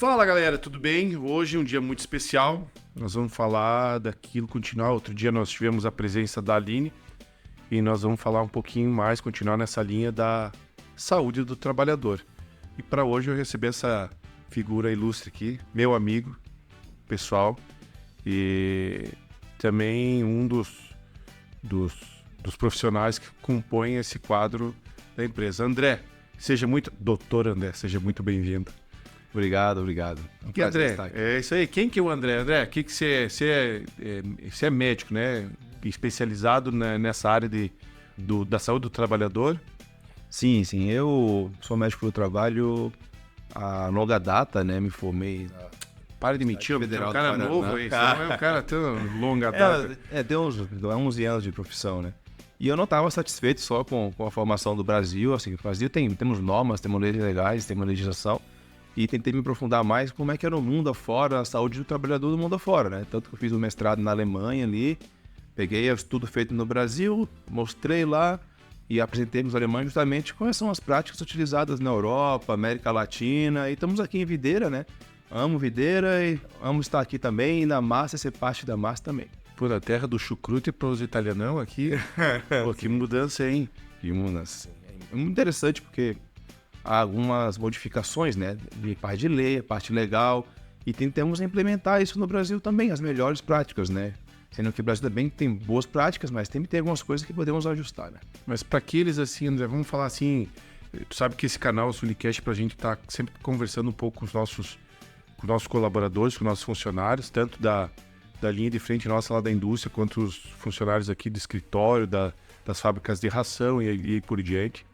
Fala galera, tudo bem? Hoje é um dia muito especial. Nós vamos falar daquilo, continuar. Outro dia nós tivemos a presença da Aline e nós vamos falar um pouquinho mais, continuar nessa linha da saúde do trabalhador. E para hoje eu recebi essa figura ilustre aqui, meu amigo pessoal e também um dos profissionais que compõem esse quadro da empresa. Doutor André, seja muito bem-vindo. Obrigado. Que André, é isso aí. Quem que é o André? André, que você é médico, né? Especializado nessa área da saúde do trabalhador? Sim. Eu sou médico do trabalho há longa data, né? Me formei na... Para de mentir, é um cara novo aí. Você não é um cara tão longa data. Deu uns 11 anos de profissão, né? E eu não estava satisfeito só com a formação do Brasil. Assim, o Brasil temos normas, temos leis legais, temos legislação. E tentei me aprofundar mais como é que era o mundo afora, a saúde do trabalhador do mundo afora, né? Tanto que eu fiz um mestrado na Alemanha ali, peguei o estudo feito no Brasil, mostrei lá e apresentei nos alemães justamente quais são as práticas utilizadas na Europa, América Latina, e estamos aqui em Videira, né? Amo Videira e amo estar aqui também, e na massa, ser parte da massa também. Por a terra do chucrute para os italianão aqui, pô, que mudança, hein? Que mudança. É muito interessante porque há algumas modificações, né, de parte de lei, parte legal, e tentamos implementar isso no Brasil também, as melhores práticas, né? Sendo que o Brasil também tem boas práticas, mas tem que ter algumas coisas que podemos ajustar, né? Mas para aqueles assim, André, vamos falar assim, tu sabe que esse canal, o Sulicast, pra gente tá sempre conversando um pouco com os nossos colaboradores, com os nossos funcionários, tanto da linha de frente nossa lá da indústria, quanto os funcionários aqui do escritório, das fábricas de ração e por diante.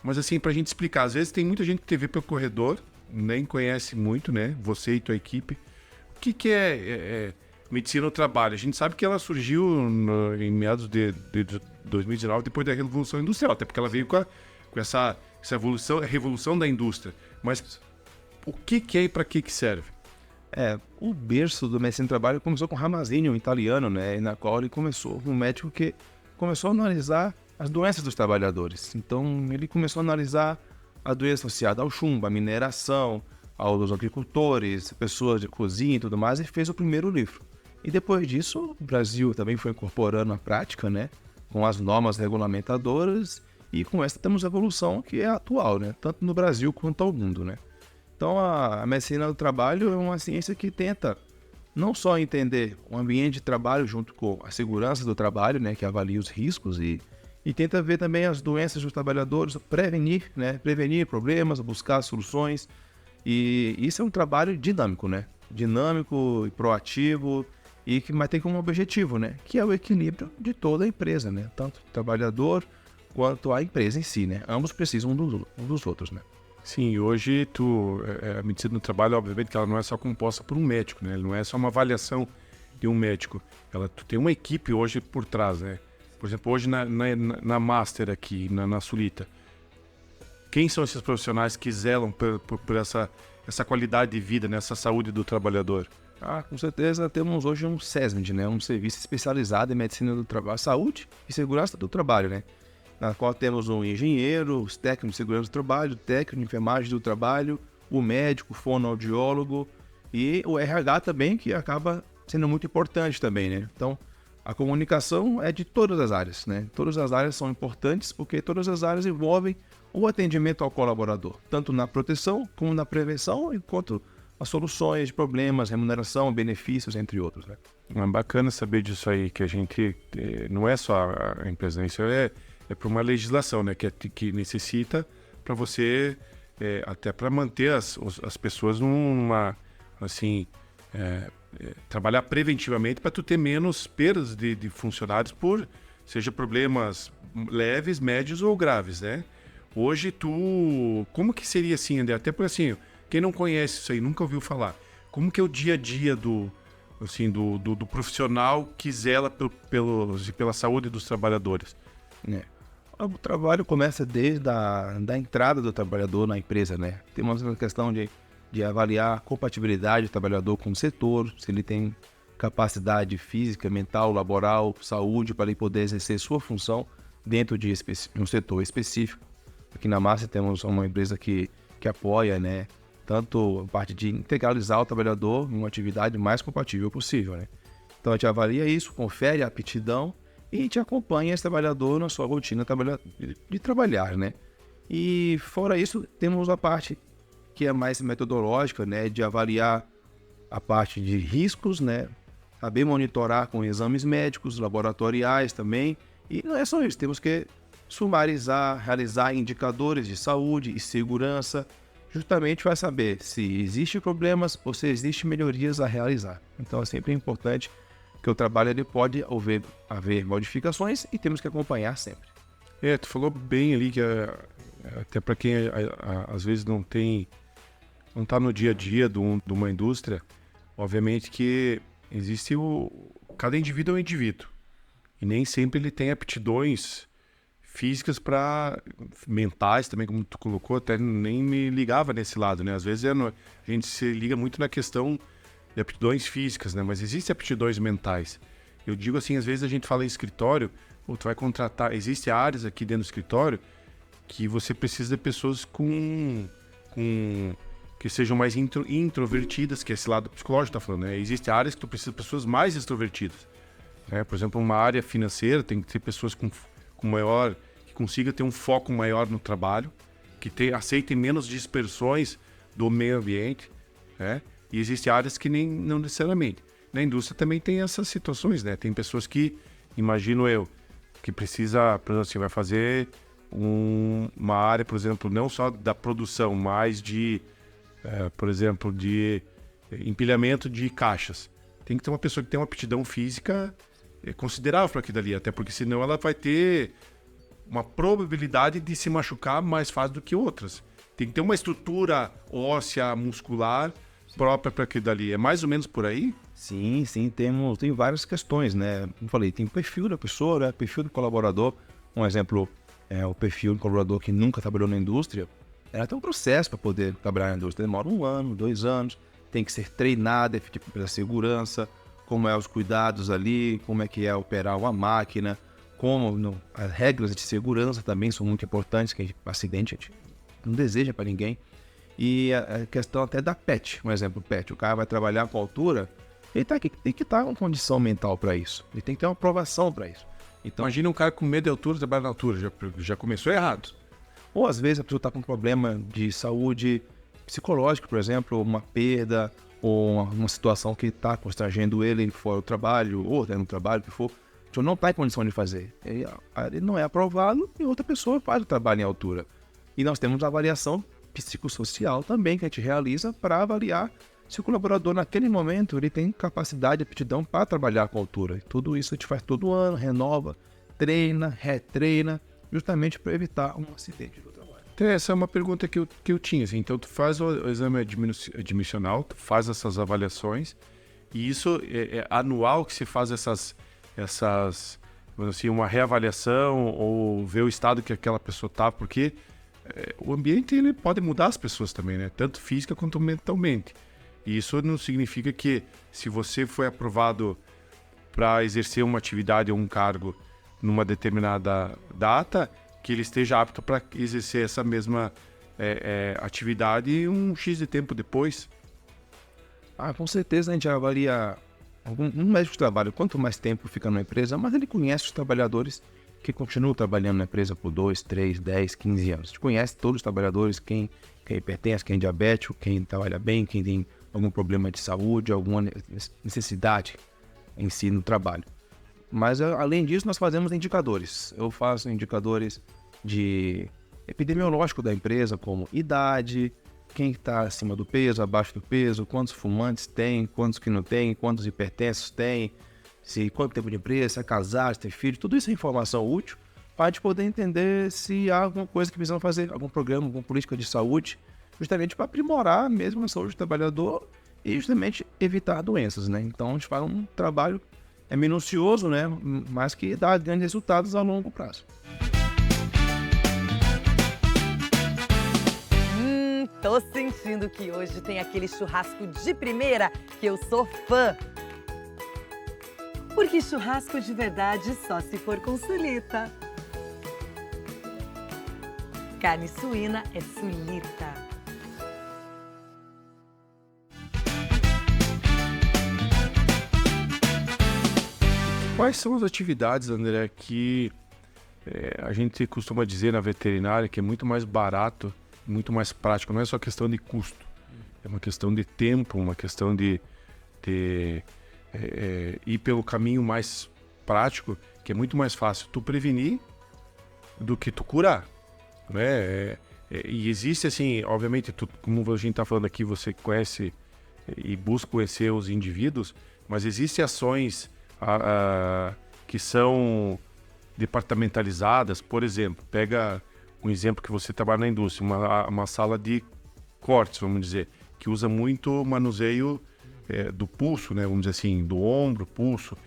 Mas assim, pra gente explicar, às vezes tem muita gente que te vê pelo corredor, nem conhece muito, né? Você e tua equipe. O que é medicina no trabalho? A gente sabe que ela surgiu em meados de 2019, depois da Revolução Industrial, até porque ela veio com essa evolução, a revolução da indústria. Mas o que é e para que serve? O berço do medicina do trabalho começou com Ramazzini, um italiano, né? Na qual ele começou, um médico que começou a analisar as doenças dos trabalhadores. Então, ele começou a analisar a doença associada ao chumbo, à mineração, aos agricultores, pessoas de cozinha e tudo mais, e fez o primeiro livro. E depois disso, o Brasil também foi incorporando a prática, né, com as normas regulamentadoras, e com essa temos a evolução que é atual, né, tanto no Brasil quanto ao mundo, né. Então, a medicina do trabalho é uma ciência que tenta não só entender o ambiente de trabalho junto com a segurança do trabalho, né, que avalia os riscos e tenta ver também as doenças dos trabalhadores, prevenir problemas, buscar soluções. E isso é um trabalho dinâmico, né? Dinâmico e proativo e que vai ter como objetivo, né? Que é o equilíbrio de toda a empresa, né? Tanto o trabalhador quanto a empresa em si, né? Ambos precisam um dos outros, né? Sim, hoje a medicina do trabalho, obviamente, que ela não é só composta por um médico, né? Não é só uma avaliação de um médico. Tu tem uma equipe hoje por trás, né? Por exemplo, hoje na Master aqui, na Sulita, quem são esses profissionais que zelam por essa qualidade de vida, né? Essa saúde do trabalhador? Com certeza temos hoje um SESMID, né? Um serviço especializado em medicina do trabalho, saúde e segurança do trabalho, né? Na qual temos um engenheiro, os técnicos de segurança do trabalho, o técnico de enfermagem do trabalho, o médico, o fonoaudiólogo e o RH também, que acaba sendo muito importante também, né? Então, a comunicação é de todas as áreas, né? Todas as áreas são importantes porque todas as áreas envolvem o atendimento ao colaborador, tanto na proteção como na prevenção, enquanto as soluções de problemas, remuneração, benefícios, entre outros, né? É bacana saber disso aí, que a gente não é só a empresa, isso é por uma legislação, né? Que necessita para você, até para manter as pessoas trabalhar preventivamente para tu ter menos perdas de funcionários seja problemas leves, médios ou graves, né? Hoje como que seria assim, André? Até por assim, quem não conhece isso aí, nunca ouviu falar, como que é o dia a dia do profissional que zela pela saúde dos trabalhadores? O trabalho começa desde a entrada do trabalhador na empresa, né? Tem uma questão de avaliar a compatibilidade do trabalhador com o setor, se ele tem capacidade física, mental, laboral, saúde, para ele poder exercer sua função dentro de um setor específico. Aqui na Massa temos uma empresa que apoia, né, tanto a parte de integralizar o trabalhador numa atividade mais compatível possível, né? Então a gente avalia isso, confere a aptidão e a gente acompanha esse trabalhador na sua rotina de trabalhar, né? E fora isso, temos a parte que é mais metodológica, né? De avaliar a parte de riscos, né? Saber monitorar com exames médicos, laboratoriais também. E não é só isso, temos que sumarizar, realizar indicadores de saúde e segurança, justamente para saber se existem problemas ou se existem melhorias a realizar. Então é sempre importante que o trabalho ele pode haver modificações e temos que acompanhar sempre. Tu falou bem ali que até para quem às vezes não está no dia a dia de uma indústria, obviamente que existe cada indivíduo é um indivíduo e nem sempre ele tem aptidões físicas mentais também, como tu colocou, até nem me ligava nesse lado, né? Às vezes a gente se liga muito na questão de aptidões físicas, né? Mas existem aptidões mentais. Eu digo assim, às vezes a gente fala em escritório, tu vai contratar, existem áreas aqui dentro do escritório que você precisa de pessoas que sejam mais introvertidas, que esse lado psicológico tá falando, né? Existem áreas que tu precisa de pessoas mais extrovertidas, né? Por exemplo, uma área financeira tem que ter pessoas que consiga ter um foco maior no trabalho, que aceitem menos dispersões do meio ambiente, né? E existem áreas que não necessariamente. Na indústria também tem essas situações, né? Tem pessoas que, imagino eu, que precisa, por exemplo, assim, vai fazer uma área, por exemplo, não só da produção, mas por exemplo, de empilhamento de caixas. Tem que ter uma pessoa que tem uma aptidão física considerável para aquilo dali, até porque senão ela vai ter uma probabilidade de se machucar mais fácil do que outras. Tem que ter uma estrutura óssea, muscular própria para aquilo dali. É mais ou menos por aí? Sim, tem várias questões, né? Como falei, tem o perfil da pessoa, né? O perfil do colaborador. Um exemplo é o perfil do colaborador que nunca trabalhou na indústria. Ela tem um processo para poder trabalhar na indústria. Demora 1 ano, 2 anos. Tem que ser treinado pela segurança, como os cuidados ali, como é que é operar uma máquina, as regras de segurança também são muito importantes, que acidente a gente não deseja para ninguém. E a questão até da PET, um exemplo, PET, o cara vai trabalhar com altura, ele tem que estar com condição mental para isso, ele tem que ter uma aprovação para isso. Então, imagina um cara com medo de altura trabalhar na altura, já começou errado. Ou às vezes a pessoa está com um problema de saúde psicológica, por exemplo, uma perda, ou uma situação que está constrangendo ele fora do trabalho, ou até no trabalho, que for, a pessoa não está em condição de fazer. Ele não é aprovado e outra pessoa faz o trabalho em altura. E nós temos a avaliação psicossocial também que a gente realiza para avaliar se o colaborador naquele momento ele tem capacidade e aptidão para trabalhar com altura. E tudo isso a gente faz todo ano, renova, treina, retreina, justamente para evitar um acidente do trabalho. Então, essa é uma pergunta que eu tinha. Assim. Então, tu faz o exame admissional, tu faz essas avaliações, e isso é anual que se faz essas assim, uma reavaliação ou ver o estado que aquela pessoa está, porque o ambiente ele pode mudar as pessoas também, né? Tanto física quanto mentalmente. E isso não significa que se você foi aprovado para exercer uma atividade ou um cargo numa determinada data, que ele esteja apto para exercer essa mesma atividade um X de tempo depois. Com certeza a gente avalia um médico de trabalho, quanto mais tempo fica na empresa, mas ele conhece os trabalhadores que continuam trabalhando na empresa por 2, 3, 10, 15 anos. A gente conhece todos os trabalhadores, quem é hipertenso, quem é diabético, quem trabalha bem, quem tem algum problema de saúde, alguma necessidade em si no trabalho. Mas, além disso, nós fazemos indicadores. Eu faço indicadores de epidemiológico da empresa, como idade, quem está acima do peso, abaixo do peso, quantos fumantes tem, quantos que não tem, quantos hipertensos tem, quanto tempo de empresa, se é casado, se tem filho. Tudo isso é informação útil para a gente poder entender se há alguma coisa que precisamos fazer, algum programa, alguma política de saúde, justamente para aprimorar mesmo a saúde do trabalhador e justamente evitar doenças, né? Então, a gente faz um trabalho minucioso, né? Mas que dá grandes resultados a longo prazo. Tô sentindo que hoje tem aquele churrasco de primeira que eu sou fã. Porque churrasco de verdade só se for com Sulita. Carne suína é Sulita. Quais são as atividades, André, que a gente costuma dizer na veterinária que é muito mais barato, muito mais prático? Não é só questão de custo, é uma questão de tempo, uma questão de ir pelo caminho mais prático, que é muito mais fácil tu prevenir do que tu curar, né? E existe, assim, obviamente, como a gente está falando aqui, você conhece e busca conhecer os indivíduos, mas existem ações que são departamentalizadas. Por exemplo, pega um exemplo que você trabalha na indústria, uma sala de cortes, vamos dizer, que usa muito manuseio do pulso, né? Vamos dizer assim, do ombro, pulso.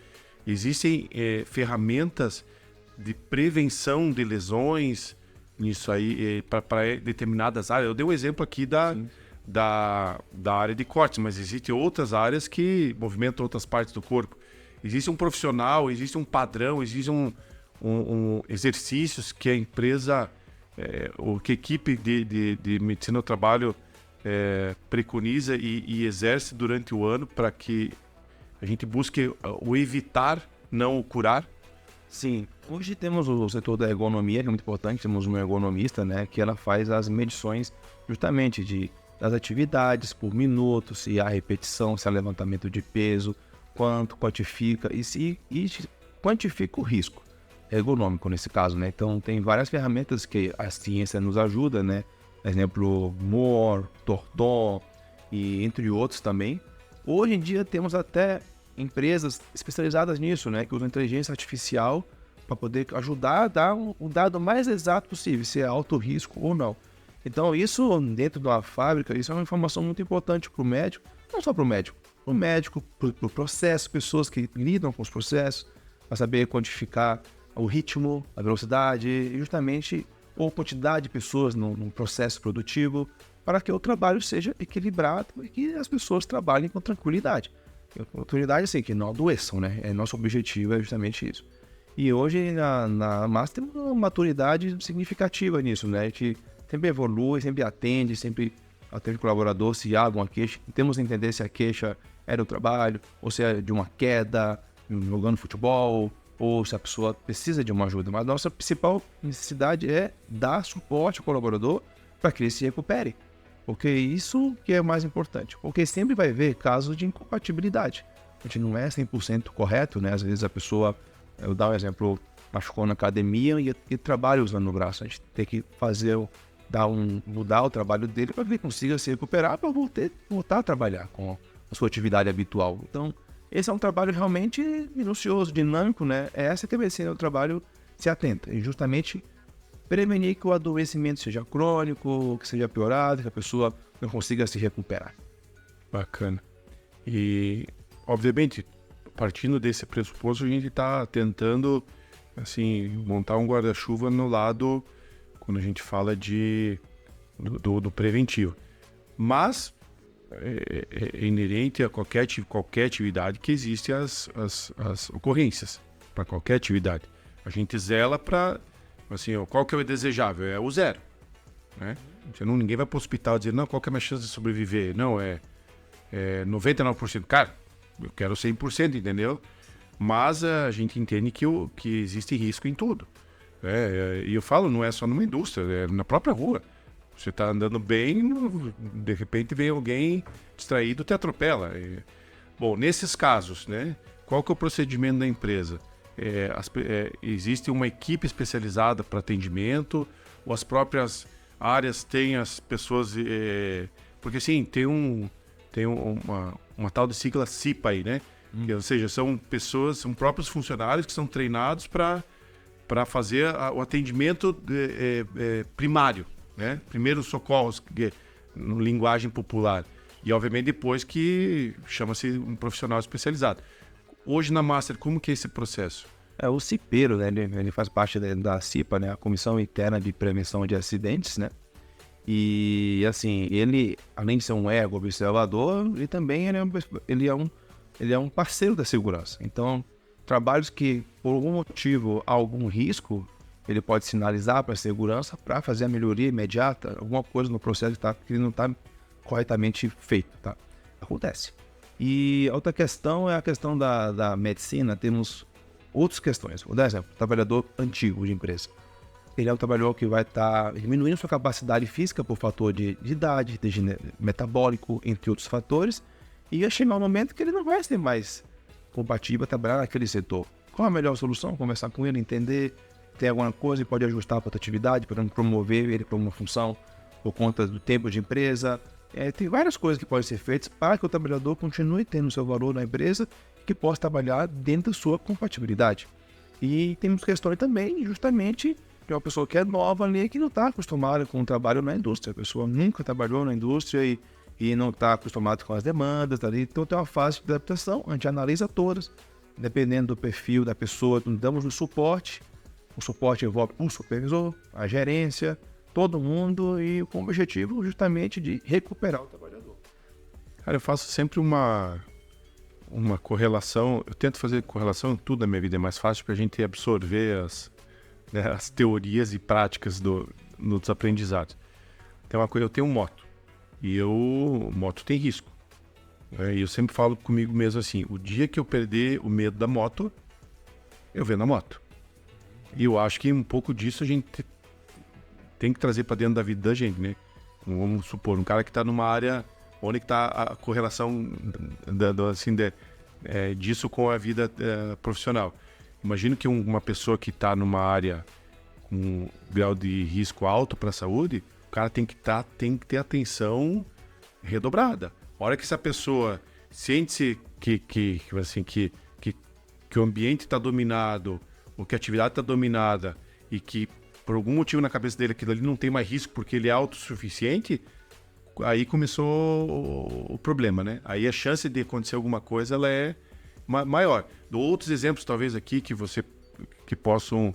Existem ferramentas de prevenção de lesões nisso aí, para determinadas áreas. Eu dei um exemplo aqui da área de cortes, mas existem outras áreas que movimentam outras partes do corpo. Existe um profissional, existe um padrão, existem exercícios que a empresa, ou que a equipe de medicina do trabalho preconiza e exerce durante o ano para que a gente busque o evitar, não o curar. Sim, hoje temos o setor da ergonomia, que é muito importante, temos uma ergonomista, né, que ela faz as medições justamente das atividades por minuto, se há repetição, se há levantamento de peso, quanto quantifica e quantifica o risco ergonômico nesse caso, né? Então tem várias ferramentas que a ciência nos ajuda, né? Por exemplo, Moore, Torton e entre outros também. Hoje em dia temos até empresas especializadas nisso, né? Que usam inteligência artificial para poder ajudar a dar o dado mais exato possível, se é alto risco ou não. Então isso dentro da fábrica, isso é uma informação muito importante para o médico, não só para o médico, para o processo, pessoas que lidam com os processos, para saber quantificar o ritmo, a velocidade e justamente ou quantidade de pessoas num processo produtivo, para que o trabalho seja equilibrado e que as pessoas trabalhem com tranquilidade. Tranquilidade, assim, que não adoeçam, né? Nosso objetivo é justamente isso. E hoje na Master temos uma maturidade significativa nisso, né? A gente sempre evolui, sempre atende o colaborador se há alguma queixa. Temos que entender se a queixa é do trabalho, ou se é de uma queda, jogando futebol, ou se a pessoa precisa de uma ajuda. Mas a nossa principal necessidade é dar suporte ao colaborador para que ele se recupere. Porque isso que é o mais importante. Porque sempre vai haver casos de incompatibilidade. A gente não é 100% correto, né? Às vezes a pessoa, eu dar um exemplo, machucou na academia e trabalha usando o braço. A gente tem que mudar o trabalho dele para que ele consiga se recuperar para voltar a trabalhar com a sua atividade habitual. Então, esse é um trabalho realmente minucioso, dinâmico, né? É essa que a medicina do trabalho se atenta. E justamente prevenir que o adoecimento seja crônico, que seja piorado, que a pessoa não consiga se recuperar. Bacana. E, obviamente, partindo desse pressuposto, a gente está tentando, assim, montar um guarda-chuva no lado, quando a gente fala do preventivo. Mas é inerente a qualquer atividade que existem as ocorrências, para qualquer atividade. A gente zela para, assim, qual que é o desejável? É o zero, né? Ninguém vai para o hospital dizer, não, qual que é a minha chance de sobreviver? Não, é 99%. Cara, eu quero 100%, entendeu? Mas a gente entende que existe risco em tudo. E eu falo, não é só numa indústria, é na própria rua. Você está andando bem, de repente vem alguém distraído e te atropela. Bom, nesses casos, né, qual que é o procedimento da empresa? Existe uma equipe especializada para atendimento, ou as próprias áreas têm as pessoas... porque assim, tem uma tal de sigla CIPA aí, né? Ou seja, são próprios funcionários que são treinados para fazer o atendimento primário, né? Primeiros socorros, em linguagem popular. E, obviamente, depois que chama-se um profissional especializado. Hoje, na Master, como que é esse processo? O CIPeiro, né? Ele faz parte da CIPA, né? A Comissão Interna de Prevenção de Acidentes, né? E, assim, ele, além de ser um observador, ele também ele é um parceiro da segurança. Então, trabalhos que, por algum motivo, há algum risco, ele pode sinalizar para a segurança para fazer a melhoria imediata, alguma coisa no processo que não está corretamente feito, tá? Acontece. E outra questão é a questão da medicina. Temos outras questões. Vou dar exemplo, trabalhador antigo de empresa. Ele é um trabalhador que vai estar diminuindo sua capacidade física por fator de idade, metabólico, entre outros fatores, e vai chegar um momento que ele não vai ser mais compatível a trabalhar naquele setor. Qual a melhor solução? Conversar com ele, entender, tem alguma coisa que pode ajustar a produtividade, para promover ele para uma função por conta do tempo de empresa. Tem várias coisas que podem ser feitas para que o trabalhador continue tendo seu valor na empresa e que possa trabalhar dentro da sua compatibilidade. E temos questões também, justamente, de uma pessoa que é nova ali, que não está acostumada com o trabalho na indústria. A pessoa nunca trabalhou na indústria e não está acostumada com as demandas ali. Então tem uma fase de adaptação, a gente analisa todas, dependendo do perfil da pessoa, damos o suporte. O suporte envolve o supervisor, a gerência, todo mundo, e com o objetivo justamente de recuperar o trabalhador. Cara, eu faço sempre uma correlação, eu tento fazer correlação em tudo na minha vida, é mais fácil para a gente absorver as teorias e práticas dos aprendizados. Tem uma coisa, eu tenho moto, e moto tem risco. E eu sempre falo comigo mesmo assim, o dia que eu perder o medo da moto, eu vendo a moto. E eu acho que um pouco disso a gente tem que trazer para dentro da vida da gente, né? Vamos supor, um cara que está numa área onde está a correlação disso com a vida profissional. Imagino que uma pessoa que está numa área com um grau de risco alto para a saúde, o cara tem que ter atenção redobrada. A hora que essa pessoa sente-se que o ambiente está dominado, ou que a atividade está dominada, e que por algum motivo na cabeça dele aquilo ali não tem mais risco porque ele é autossuficiente, aí começou o problema, né? Aí a chance de acontecer alguma coisa ela é maior. Dou outros exemplos talvez aqui que possam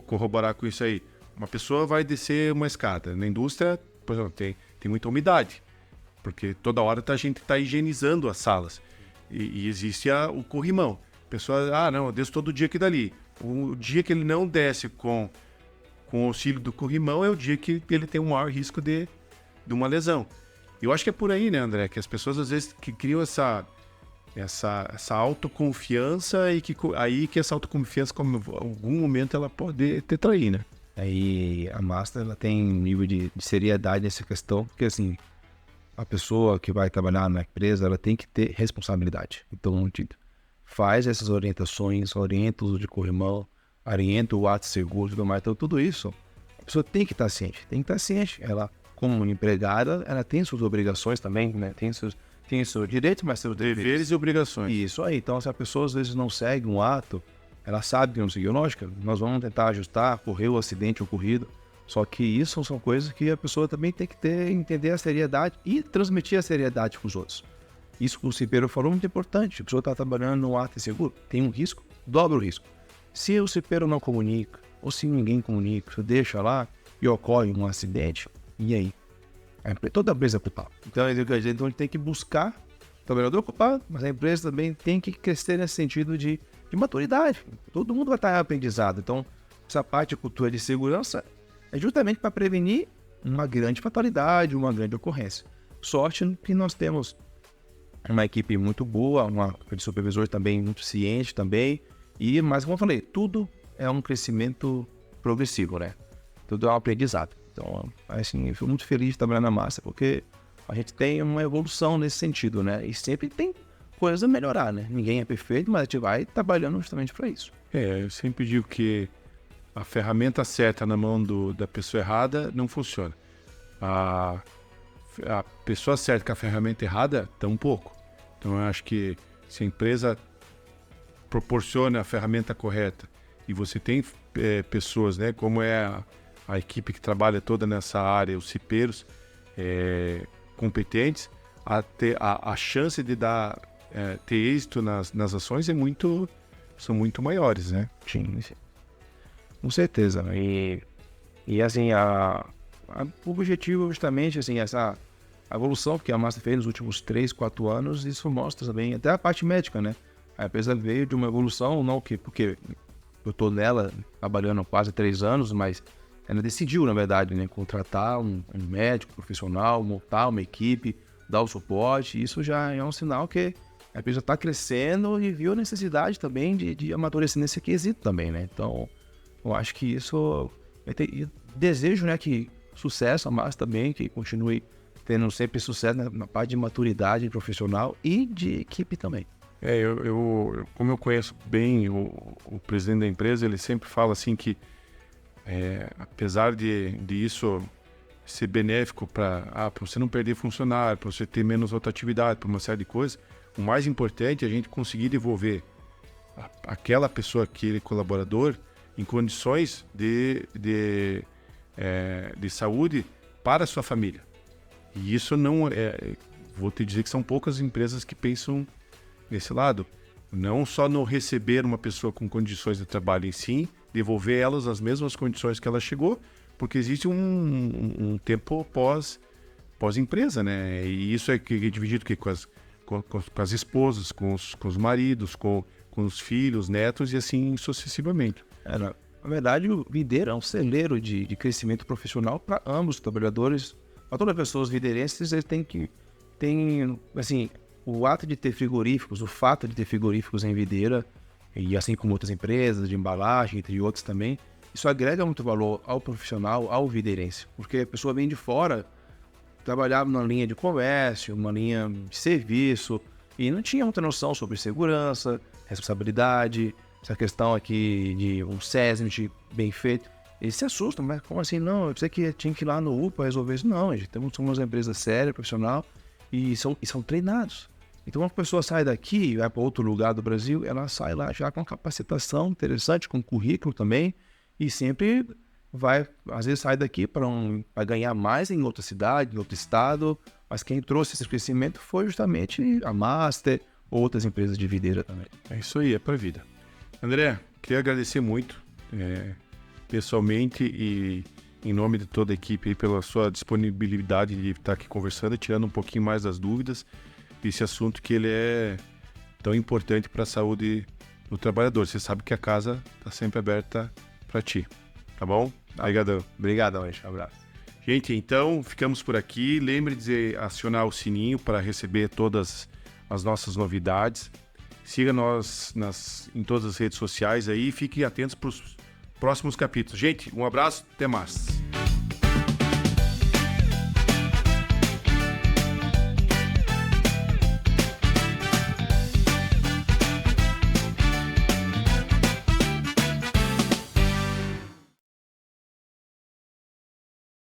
corroborar com isso aí. Uma pessoa vai descer uma escada. Na indústria, por exemplo, tem muita umidade, porque toda hora a gente está higienizando as salas. E existe o corrimão. A pessoa, não, eu desço todo dia aqui dali. O dia que ele não desce com o auxílio do corrimão é o dia que ele tem um maior risco de uma lesão. Eu acho que é por aí, né, André? Que as pessoas às vezes que criam essa autoconfiança e que essa autoconfiança, como em algum momento, ela pode te trair, né? Aí a Master ela tem um nível de seriedade nessa questão, porque assim, a pessoa que vai trabalhar na empresa, ela tem que ter responsabilidade. Então, faz essas orientações, orienta o uso de corrimão, orienta o ato seguro e tudo mais. Então, tudo isso, a pessoa tem que estar ciente. Ela, como empregada, ela tem suas obrigações também, né? Tem seus direitos, mas seus deveres e obrigações. Isso aí. Então, se a pessoa às vezes não segue um ato, ela sabe que não seguiu. Lógico, nós vamos tentar ajustar, correr o acidente ocorrido. Só que isso são coisas que a pessoa também tem que entender a seriedade e transmitir a seriedade para os outros. Isso que o cipeiro falou é muito importante. A pessoa está trabalhando no ato inseguro, tem um risco, dobra o risco. Se o cipeiro não comunica, ou se ninguém comunica, você deixa lá e ocorre um acidente, e aí? Toda a empresa é culpada. Então a gente tem que buscar o trabalhador culpado, mas a empresa também tem que crescer nesse sentido de maturidade. Todo mundo vai estar em aprendizado. Então, essa parte de cultura de segurança é justamente para prevenir uma grande fatalidade, uma grande ocorrência. Sorte que nós temos uma equipe muito boa, uma de supervisor também muito ciente também. Mas como eu falei, tudo é um crescimento progressivo, né? Tudo é um aprendizado. Então, assim, eu fui muito feliz de trabalhar na Massa, porque a gente tem uma evolução nesse sentido, né? E sempre tem coisas a melhorar, né? Ninguém é perfeito, mas a gente vai trabalhando justamente para isso. Eu sempre digo que a ferramenta certa na mão da pessoa errada não funciona. A pessoa certa com a ferramenta errada, tão pouco. Então, eu acho que se a empresa proporciona a ferramenta correta e você tem pessoas, né, como é a equipe que trabalha toda nessa área, os cipeiros competentes, a chance de ter êxito nas ações são muito maiores, né? Sim. Com certeza. E assim, o objetivo justamente, assim, essa evolução que a Master fez nos últimos 3, 4 anos, isso mostra também, até a parte médica, né? A empresa veio de uma evolução, porque eu estou nela trabalhando há quase 3 anos, mas ela decidiu, na verdade, né, contratar um médico profissional, montar uma equipe, dar o suporte. Isso já é um sinal que A empresa está crescendo e viu a necessidade também de amadurecer nesse quesito também, né? Então, eu acho que isso... Eu desejo, né, que sucesso a Márcia também, que continue tendo sempre sucesso na parte de maturidade profissional e de equipe também. Como eu conheço bem o presidente da empresa, ele sempre fala assim que, apesar de isso ser benéfico para você não perder funcionário, para você ter menos rotatividade, para uma série de coisas, o mais importante é a gente conseguir devolver aquela pessoa, aquele colaborador, em condições de saúde para a sua família. E isso não vou te dizer que são poucas empresas que pensam nesse lado. Não só no receber uma pessoa com condições de trabalho em si, devolver elas as mesmas condições que ela chegou, porque existe um tempo pós-empresa, né? E isso é dividido com as esposas, com os maridos, com os filhos, netos e assim sucessivamente. Na verdade, o Videira é um celeiro de crescimento profissional para ambos os trabalhadores. Para todas as pessoas videirenses, eles têm, assim, o ato de ter frigoríficos, o fato de ter frigoríficos em Videira, e assim como outras empresas de embalagem, entre outros também, isso agrega muito valor ao profissional, ao videirense, porque a pessoa vem de fora, trabalhava numa linha de comércio, uma linha de serviço, e não tinha muita noção sobre segurança, responsabilidade, essa questão aqui de um SESMIT bem feito. Eles se assustam, mas como assim? Não, eu pensei que tinha que ir lá no UPA resolver isso. Não, gente, somos uma empresa séria, profissional, e são treinados. Então, uma pessoa sai daqui e vai para outro lugar do Brasil, ela sai lá já com capacitação interessante, com currículo também, e sempre vai, às vezes sai daqui vai ganhar mais em outra cidade, em outro estado, mas quem trouxe esse crescimento foi justamente a Master, outras empresas de videira também. É isso aí, é para a vida. André, queria agradecer muito, pessoalmente e em nome de toda a equipe aí, pela sua disponibilidade de estar aqui conversando, tirando um pouquinho mais das dúvidas desse assunto que ele é tão importante para a saúde do trabalhador. Você sabe que a casa está sempre aberta para ti, tá bom? Obrigadão. Obrigadão, gente. Um abraço. Gente, então ficamos por aqui. Lembre de acionar o sininho para receber todas as nossas novidades. Siga nós em todas as redes sociais aí e fiquem atentos para os próximos capítulos. Gente, um abraço, até mais.